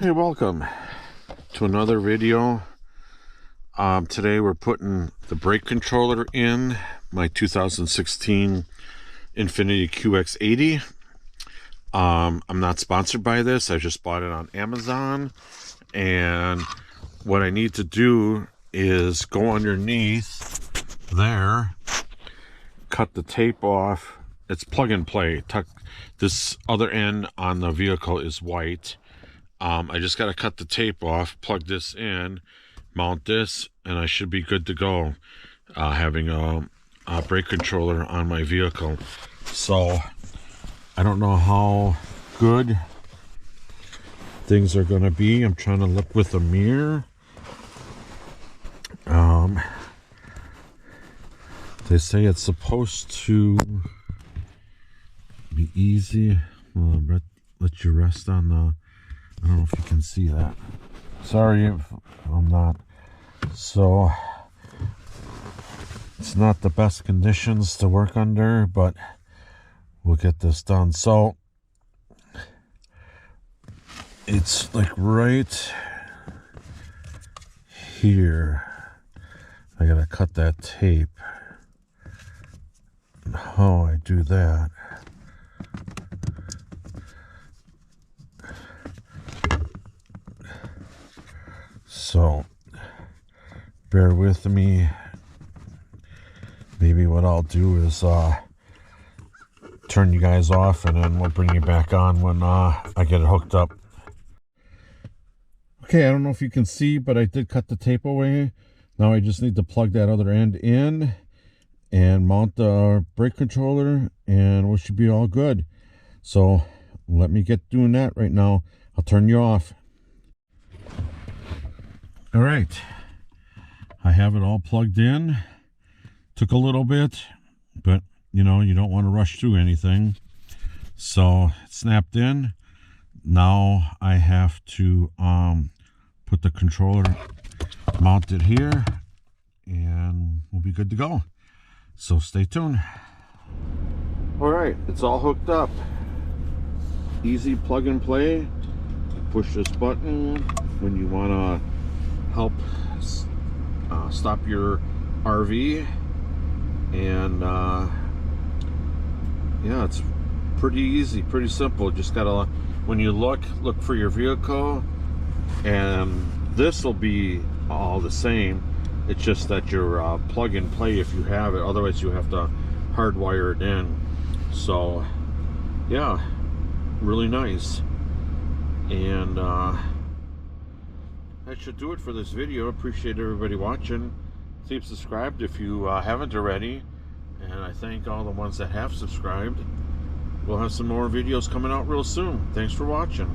Hey, welcome to another video. Today we're putting the brake controller in my 2016 Infiniti QX80. I'm not sponsored by this. I just bought it on Amazon, and what I need to do is go underneath there, cut the tape off. It's plug and play. This other end on the vehicle is white. I just got to cut the tape off, plug this in, mount this, and I should be good to go, having a brake controller on my vehicle. So I don't know how good things are going to be. I'm trying to look with a mirror. They say it's supposed to be easy. Let you rest on the, I don't know if you can see that. Sorry if I'm not. So it's not the best conditions to work under, but we'll get this done. So it's like right here. I gotta cut that tape. And how I do that. So bear with me. Maybe what I'll do is turn you guys off, and then we'll bring you back on when I get it hooked up. Okay, I don't know if you can see, but I did cut the tape away. Now I just need to plug that other end in and mount the brake controller, and we should be all good. So let me get doing that right now. I'll turn you off. All right, I have it all plugged in. Took a little bit, but you know, you don't want to rush through anything. So it's snapped in. Now I have to put the controller mounted here, and we'll be good to go. So stay tuned. All right, it's all hooked up. Easy plug and play. Push this button when you want to help stop your RV, and yeah, it's pretty easy, pretty simple. Just gotta, when you look for your vehicle, and this will be all the same. It's just that your plug and play, if you have it, otherwise you have to hardwire it in. So yeah, really nice. And that should do it for this video. Appreciate everybody watching. Keep subscribed if you haven't already, and I thank all the ones that have subscribed. We'll have some more videos coming out real soon. Thanks for watching.